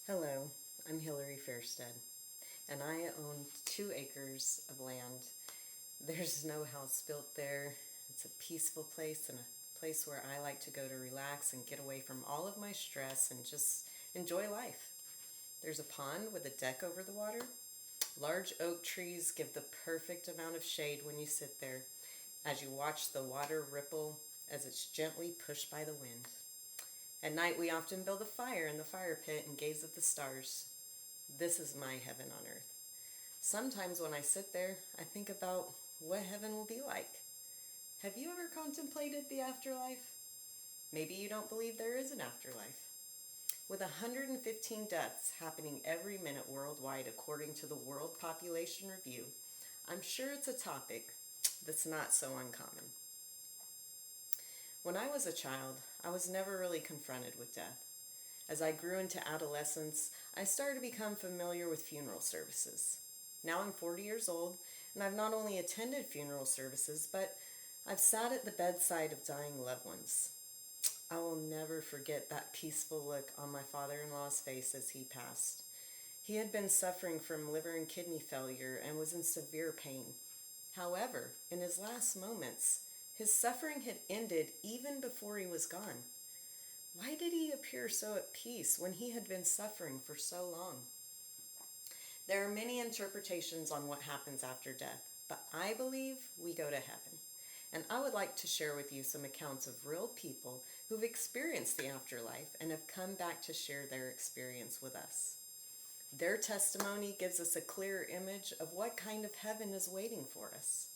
Hello, I'm Hillary Fairstead, and I own 2 acres of land. There's no house built there. It's a peaceful place and a place where I like to go to relax and get away from all of my stress and just enjoy life. There's a pond with a deck over the water. Large oak trees give the perfect amount of shade when you sit there as you watch the water ripple as it's gently pushed by the wind. At night, we often build a fire in the fire pit and gaze at the stars. This is my heaven on earth. Sometimes when I sit there, I think about what heaven will be like. Have you ever contemplated the afterlife? Maybe you don't believe there is an afterlife. With 115 deaths happening every minute worldwide according to the World Population Review, I'm sure it's a topic that's not so uncommon. When I was a child, I was never really confronted with death. As I grew into adolescence, I started to become familiar with funeral services. Now I'm 40 years old, and I've not only attended funeral services, but I've sat at the bedside of dying loved ones. I will never forget that peaceful look on my father-in-law's face as he passed. He had been suffering from liver and kidney failure and was in severe pain. However, in his last moments, his suffering had ended even before he was gone. Why did he appear so at peace when he had been suffering for so long? There are many interpretations on what happens after death, but I believe we go to heaven. And I would like to share with you some accounts of real people who've experienced the afterlife and have come back to share their experience with us. Their testimony gives us a clear image of what kind of heaven is waiting for us.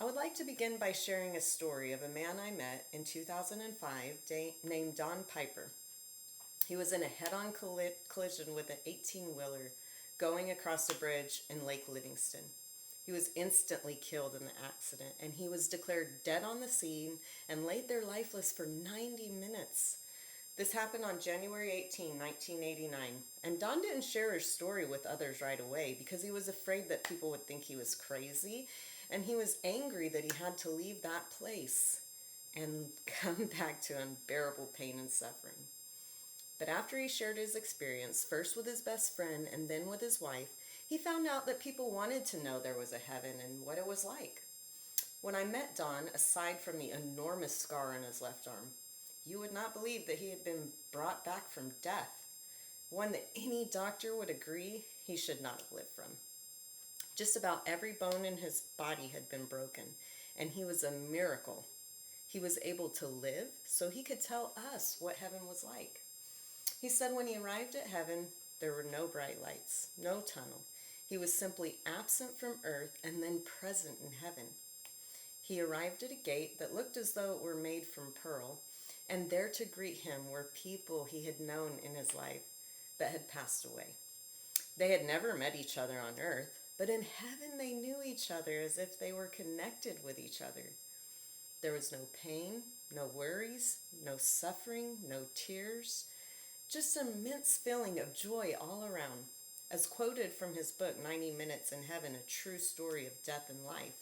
I would like to begin by sharing a story of a man I met in 2005 named Don Piper. He was in a head-on collision with an 18-wheeler going across a bridge in Lake Livingston. He was instantly killed in the accident, and he was declared dead on the scene and laid there lifeless for 90 minutes. This happened on January 18, 1989, and Don didn't share his story with others right away because he was afraid that people would think he was crazy, and he was angry that he had to leave that place and come back to unbearable pain and suffering. But after he shared his experience, first with his best friend and then with his wife, he found out that people wanted to know there was a heaven and what it was like. When I met Don, aside from the enormous scar on his left arm, you would not believe that he had been brought back from death, one that any doctor would agree he should not have lived from. Just about every bone in his body had been broken, and he was a miracle. He was able to live so he could tell us what heaven was like. He said when he arrived at heaven, there were no bright lights, no tunnel. He was simply absent from earth and then present in heaven. He arrived at a gate that looked as though it were made from pearl, and there to greet him were people he had known in his life that had passed away. They had never met each other on earth, but in heaven they knew each other as if they were connected with each other. There was no pain, no worries, no suffering, no tears, just an immense feeling of joy all around, as quoted from his book, 90 Minutes in Heaven, a true story of death and life.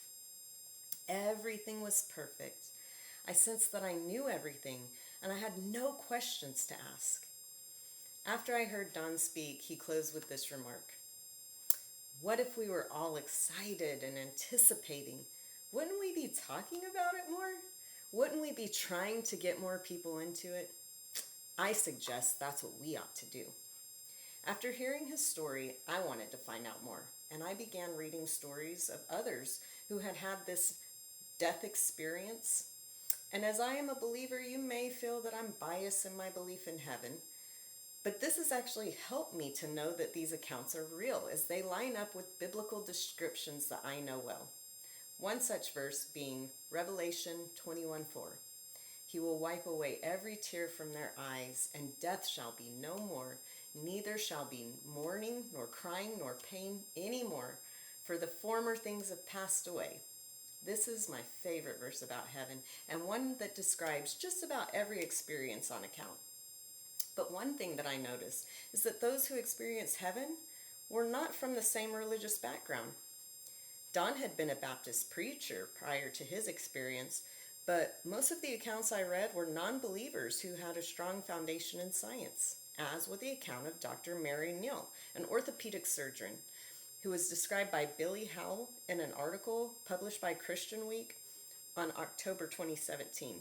Everything was perfect. I sensed that I knew everything, and I had no questions to ask. After I heard Don speak, he closed with this remark. What if we were all excited and anticipating? Wouldn't we be talking about it more? Wouldn't we be trying to get more people into it? I suggest that's what we ought to do. After hearing his story, I wanted to find out more, and I began reading stories of others who had had this death experience. And as I am a believer, you may feel that I'm biased in my belief in heaven, but this has actually helped me to know that these accounts are real as they line up with biblical descriptions that I know well. One such verse being Revelation 21:4. He will wipe away every tear from their eyes, and death shall be no more, neither shall be mourning, nor crying, nor pain any more, for the former things have passed away. This is my favorite verse about heaven, and one that describes just about every experience on account. But one thing that I noticed is that those who experienced heaven were not from the same religious background. Don had been a Baptist preacher prior to his experience, but most of the accounts I read were non-believers who had a strong foundation in science as with the account of Dr. Mary Neal, an orthopedic surgeon, who was described by Billy Howell in an article published by Christian Week on October 2017.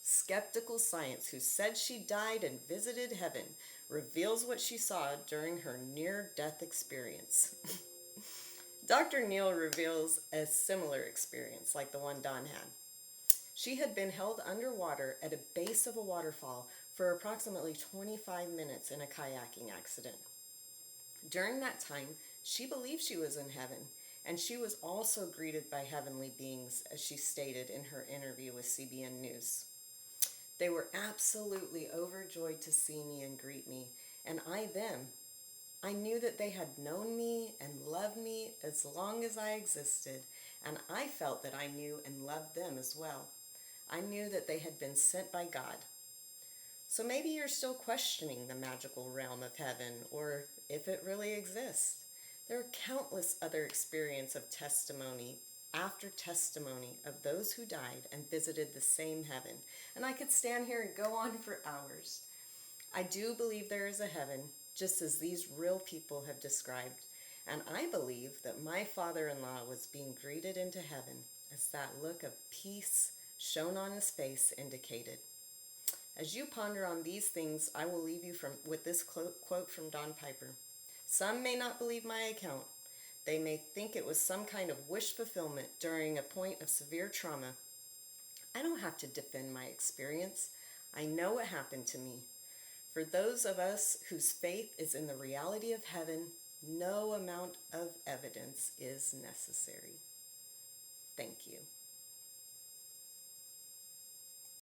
Skeptical science, who said she died and visited heaven, reveals what she saw during her near-death experience. Dr. Neal reveals a similar experience like the one Dawn had. She had been held underwater at a base of a waterfall for approximately 25 minutes in a kayaking accident. During that time, she believed she was in heaven, and she was also greeted by heavenly beings, as she stated in her interview with CBN News. They were absolutely overjoyed to see me and greet me, and I them. I knew that they had known me and loved me as long as I existed, and I felt that I knew and loved them as well. I knew that they had been sent by God. So maybe you're still questioning the magical realm of heaven, or if it really exists. There are countless other experiences of testimony after testimony of those who died and visited the same heaven. And I could stand here and go on for hours. I do believe there is a heaven, just as these real people have described. And I believe that my father-in-law was being greeted into heaven, as that look of peace shone on his face indicated. As you ponder on these things, I will leave you with this quote from Don Piper. Some may not believe my account. They may think it was some kind of wish fulfillment during a point of severe trauma. I don't have to defend my experience. I know what happened to me. For those of us whose faith is in the reality of heaven, no amount of evidence is necessary. Thank you.